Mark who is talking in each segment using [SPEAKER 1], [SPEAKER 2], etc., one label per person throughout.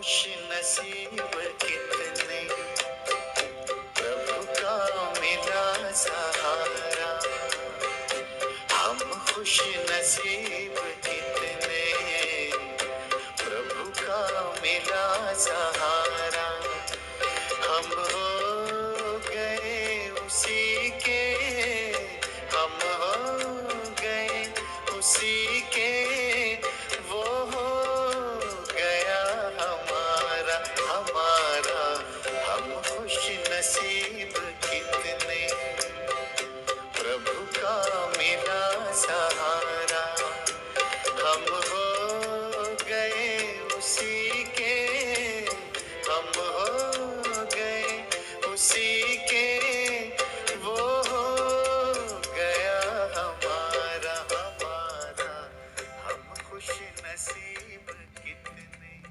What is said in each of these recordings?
[SPEAKER 1] खुश नसीब कितने, प्रभु का मिला सहारा। हम खुश नसीब कितने, प्रभु का मिला सहारा। हम हो गए उसी के, हम हो गए उसी के, वो हो गया हमारा हमारा। हम खुश नसीब कितने, प्रभु का मिला सहारा। हम हो गए उसी के, हम हो गए उसी के, वो हो गया हमारा हमारा। हम खुश नसीब कितने।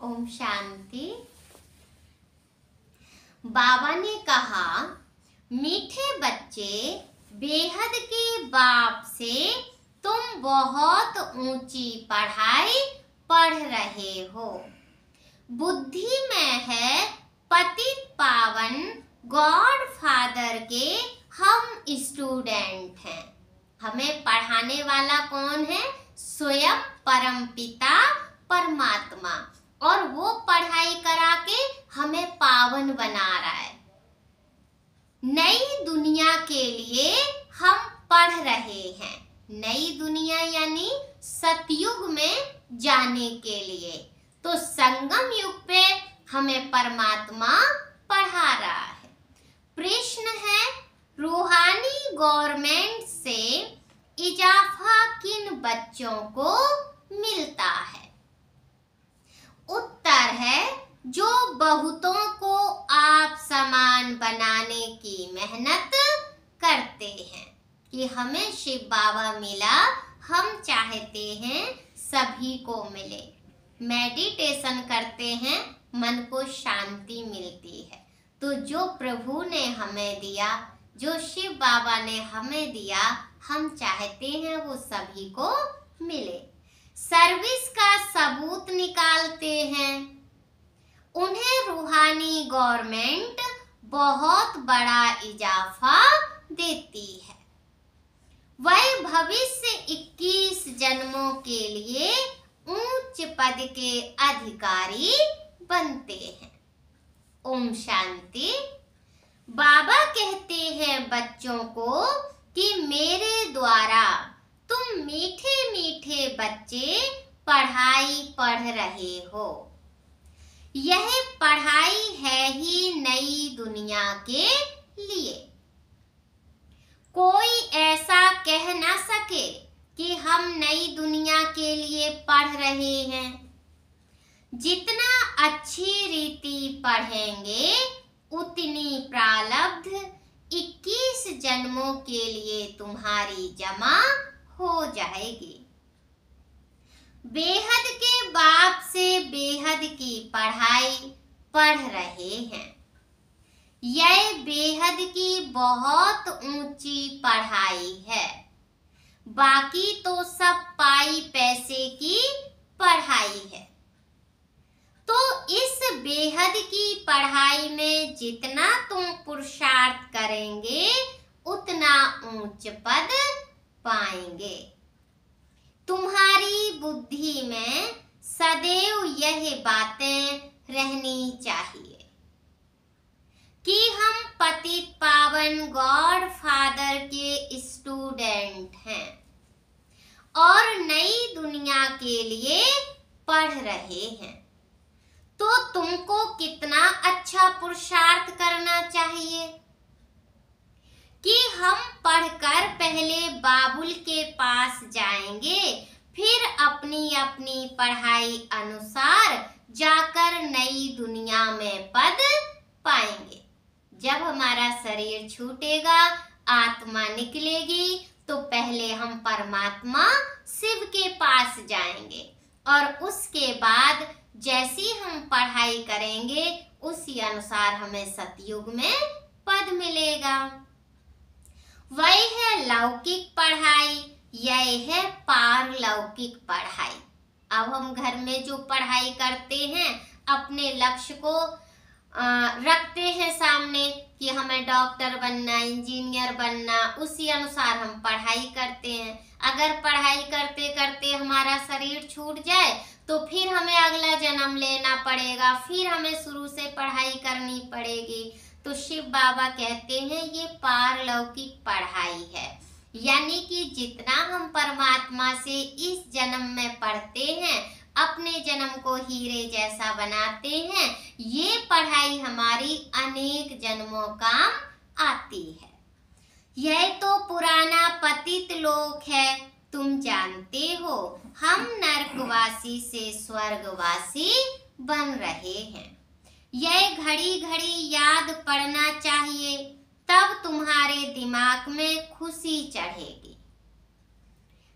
[SPEAKER 2] ओम शांति। बाबा ने कहा, मीठे बच्चे, बेहद के बाप से तुम बहुत ऊंची पढ़ाई पढ़ रहे हो। बुद्धि में है पतित पावन गॉड फादर के हम स्टूडेंट हैं। हमें पढ़ाने वाला कौन है? स्वयं परमपिता परमात्मा। और वो पढ़ाई करा के हमें पावन बना रहा है। नई दुनिया के लिए हम पढ़ रहे हैं। नई दुनिया यानी सतयुग में जाने के लिए। तो संगम युग पे हमें परमात्मा पढ़ा रहा है। प्रश्न है, रूहानी गवर्नमेंट से इजाफा किन बच्चों को मिलता है? उत्तर है, जो बहुतों को आप समान बनाने की मेहनत करते हैं। कि हमें शिव बाबा मिला, हम चाहते हैं सभी को मिले। मेडिटेशन करते हैं, मन को शांति मिलती है। तो जो प्रभु ने हमें दिया, जो शिव बाबा ने हमें दिया, हम चाहते हैं वो सभी को मिले। सर्विस का सबूत निकालते हैं। उन्हें रूहानी गवर्नमेंट बहुत बड़ा इजाफा देती है। वह भविष्य 21 जन्मों के लिए उच्च पद के अधिकारी बनते हैं। ओम शांति। बाबा कहते हैं बच्चों को कि मेरे द्वारा तुम मीठे मीठे बच्चे पढ़ाई पढ़ रहे हो। यह पढ़ाई है ही नई दुनिया के लिए। कोई ऐसा कह ना सके कि हम नई दुनिया के लिए पढ़ रहे हैं। जितना अच्छी रीति पढ़ेंगे, उतनी प्रारब्ध 21 जन्मों के लिए तुम्हारी जमा हो जाएगी। बेहद के बाप से बेहद की पढ़ाई पढ़ रहे हैं। यह बेहद की बहुत ऊंची पढ़ाई है। बाकी तो सब पाई पैसे की पढ़ाई है। तो इस बेहद की पढ़ाई में जितना तुम पुरुषार्थ करेंगे, उतना ऊंच पद पाएंगे। तुम्हारी बुद्धि में सदैव यह बातें रहनी चाहिए कि हम पतित पावन गॉड फादर के स्टूडेंट हैं और नई दुनिया के लिए पढ़ रहे हैं। तो तुमको कितना अच्छा पुरुषार्थ करना चाहिए कि हम पढ़कर पहले बाबुल के पास जाएंगे, फिर अपनी अपनी पढ़ाई अनुसार जाकर नई दुनिया में पद पाएंगे। जब हमारा शरीर छूटेगा, आत्मा निकलेगी, तो पहले हम परमात्मा शिव के पास जाएंगे और उसके बाद जैसी हम पढ़ाई करेंगे उसी अनुसार हमें सतयुग में पद मिलेगा। वही है लौकिक पढ़ाई, यह है पारलौकिक पढ़ाई। अब हम घर में जो पढ़ाई करते हैं, अपने लक्ष्य को रखते हैं सामने कि हमें डॉक्टर बनना, इंजीनियर बनना, उसी अनुसार हम पढ़ाई करते हैं। अगर पढ़ाई करते करते हमारा शरीर छूट जाए तो फिर हमें अगला जन्म लेना पड़ेगा, फिर हमें शुरू से पढ़ाई करनी पड़ेगी। तो शिव बाबा कहते हैं ये पारलौकिक पढ़ाई है, यानी कि जितना हम परमात्मा से इस जन्म में पढ़ते हैं, अपने जन्म को हीरे जैसा बनाते हैं, ये पढ़ाई हमारी अनेक जन्मों काम आती है। यह तो पुराना पतित लोक है, तुम जानते हो, हम नरकवासी से स्वर्गवासी बन रहे हैं। यह घड़ी घड़ी याद पड़ना चाहिए, तब तुम्हारे दिमाग में खुशी चढ़ेगी।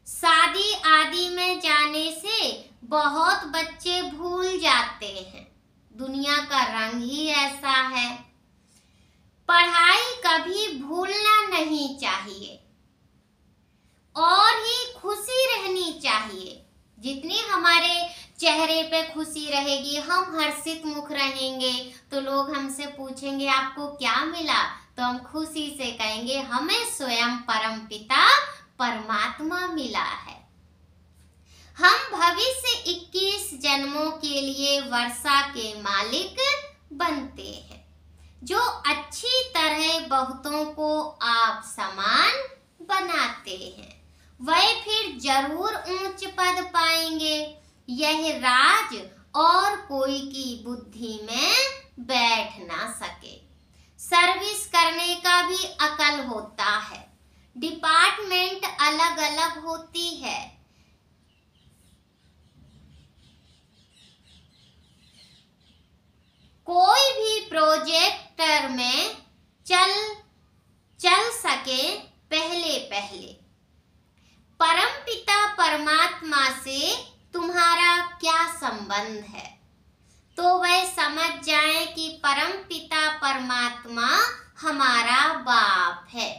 [SPEAKER 2] शादी आदि में जाने से बहुत बच्चे भूल जाते हैं, दुनिया का रंग ही ऐसा है। पढ़ाई कभी भूलना नहीं चाहिए और ही खुशी रहनी चाहिए। जितनी हमारे चेहरे पे खुशी रहेगी, हम हर्षित मुख रहेंगे, तो लोग हमसे पूछेंगे आपको क्या मिला, तो हम खुशी से कहेंगे हमें स्वयं परमपिता परमात्मा मिला है। हम भविष्य 21 जन्मों के लिए वर्षा के मालिक बनते हैं। जो अच्छी तरह बहुतों को आप समान बनाते हैं, वह फिर जरूर ऊंच पद पाएंगे। यह राज और कोई की बुद्धि में बैठ ना सके। सर्विस करने का भी अकल होता है, डिपार्टमेंट अलग अलग होती है। कोई भी प्रोजेक्टर में चल सके पहले परमपिता परमात्मा से तुम्हारा क्या संबंध है, तो वह समझ जाए कि परमपिता परमात्मा हमारा बाप है।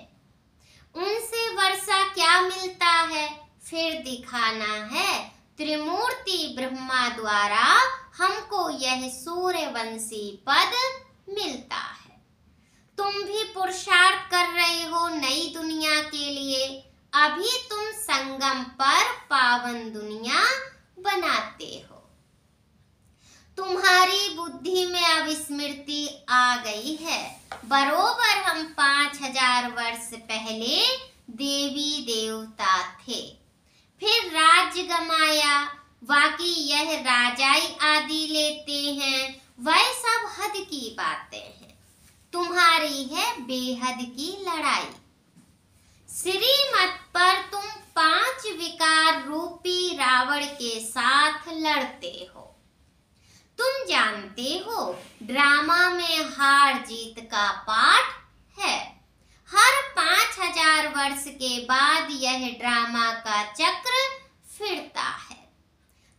[SPEAKER 2] उनसे वर्षा क्या मिलता है, फिर दिखाना है। त्रिमूर्ति ब्रह्मा द्वारा हमको यह सूर्यवंशी पद मिलता है। तुम भी पुरुषार्थ कर रहे हो नई दुनिया के लिए। अभी तुम संगम पर पावन दुनिया बनाते हो। तुम्हारी बुद्धि में अब स्मृति आ गई है। बरोबर हम 5000 वर्ष पहले देवी देवता थे, फिर राज्य गमाया। बाकी यह राजाई आदि लेते हैं, वह सब हद की बातें हैं। तुम्हारी है बेहद की लड़ाई। श्रीमत पर तुम 5 विकार रूपी रावण के साथ लड़ते हो। तुम जानते हो ड्रामा में हार जीत का पाठ है। हर 5000 वर्ष के बाद यह ड्रामा का चक्र फिरता है।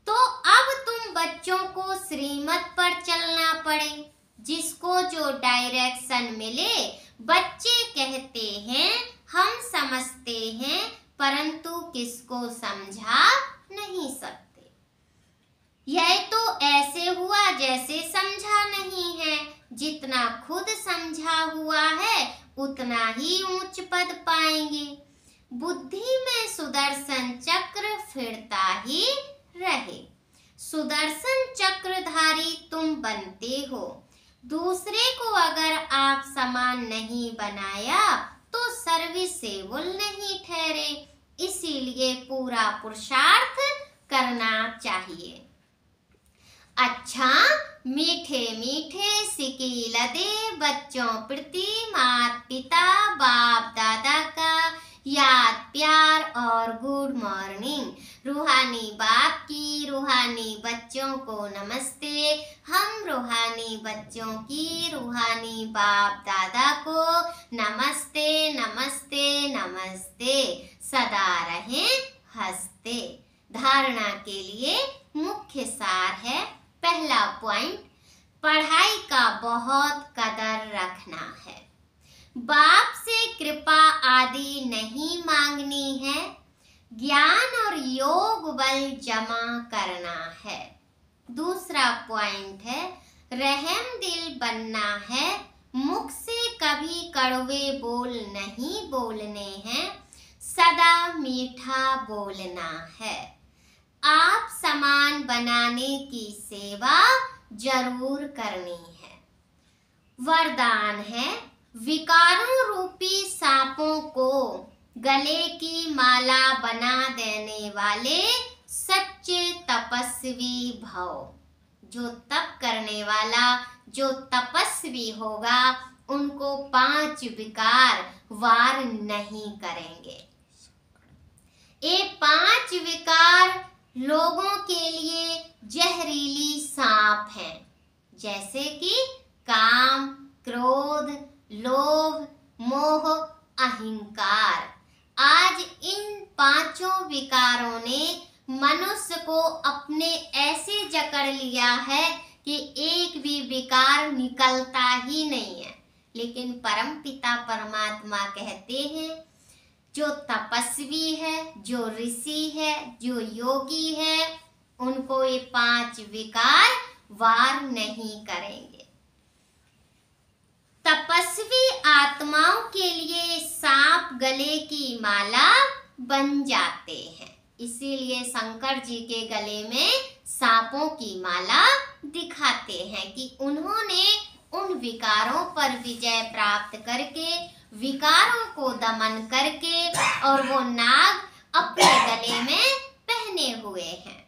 [SPEAKER 2] तो अब तुम बच्चों को श्रीमत पर चलना पड़े, जिसको जो डायरेक्शन मिले। बच्चे कहते हैं हम समझते हैं, परंतु किसको समझा नहीं सकते। यह तो ऐसे हुआ जैसे समझा नहीं है। जितना खुद समझा हुआ है उतना ही ऊंच पद पाएंगे। बुद्धि में सुदर्शन चक्र फिरता ही रहे। सुदर्शन चक्रधारी तुम बनते हो। दूसरे को अगर आप समान नहीं बनाया तो सर्विसेबल नहीं ठहरे। इसीलिए पूरा पुरुषार्थ करना चाहिए। अच्छा, मीठे मीठे सिकील दे बच्चों प्रति माता पिता बाप दादा का याद प्यार और गुड मॉर्निंग। रूहानी बाप की रूहानी बच्चों को नमस्ते। हम रूहानी बच्चों की रूहानी बाप दादा को नमस्ते नमस्ते नमस्ते। सदा रहें हंसते। धारणा के लिए मुख्य सार है। पहला पॉइंट, पढ़ाई का बहुत कदर रखना है। बाप से कृपा आ आदि नहीं मांगनी है, ज्ञान और योग बल जमा करना है। दूसरा पॉइंट है, रहम दिल बनना है, मुख से कभी कड़वे बोल नहीं बोलने हैं, सदा मीठा बोलना है। आप समान बनाने की सेवा जरूर करनी है। वरदान है, विकारों रूपी सांपों को गले की माला बना देने वाले सच्चे तपस्वी भव। जो तप करने वाला, जो तपस्वी होगा, उनको 5 विकार वार नहीं करेंगे। ये 5 विकार लोगों के लिए जहरीली सांप हैं, जैसे कि काम, क्रोध, लोभ, मोह, अहंकार। आज इन 5 विकारों ने मनुष्य को अपने ऐसे जकड़ लिया है कि एक भी विकार निकलता ही नहीं है। लेकिन परमपिता परमात्मा कहते हैं, जो तपस्वी है, जो ऋषि है, जो योगी है, उनको ये 5 विकार वार नहीं करेंगे। तपस्वी आत्माओं के लिए सांप गले की माला बन जाते हैं। इसीलिए शंकर जी के गले में सांपों की माला दिखाते हैं कि उन्होंने उन विकारों पर विजय प्राप्त करके, विकारों को दमन करके, और वो नाग अपने गले में पहने हुए हैं।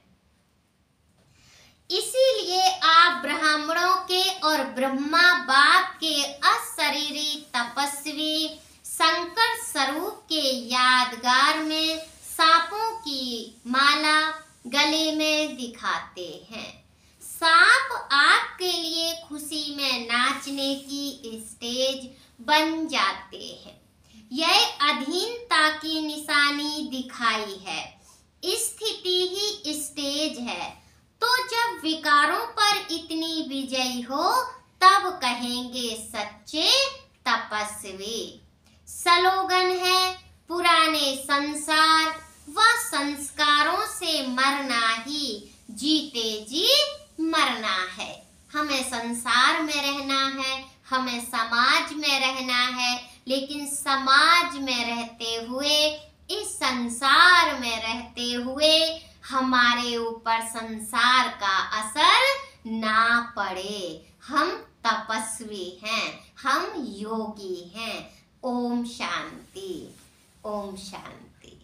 [SPEAKER 2] इसीलिए आप ब्राह्मणों के और ब्रह्मा बाप के अशरीरी तपस्वी शंकर स्वरूप के यादगार में सांपों की माला गले में दिखाते हैं। सांप आपके लिए खुशी में नाचने की स्टेज बन जाते हैं। यह अधीनता की निशानी दिखाई है, स्थिति ही स्टेज है। तो जब विकारों पर इतनी विजयी हो, तब कहेंगे सच्चे तपस्वी। स्लोगन है, पुराने संसार व संस्कारों से मरना ही जीते जी मरना है। हमें संसार में रहना है, हमें समाज में रहना है, लेकिन समाज में रहते हुए, इस संसार में रहते हुए हमारे ऊपर संसार का असर ना पड़े। हम तपस्वी हैं, हम योगी हैं। ओम शांति, ओम शांति।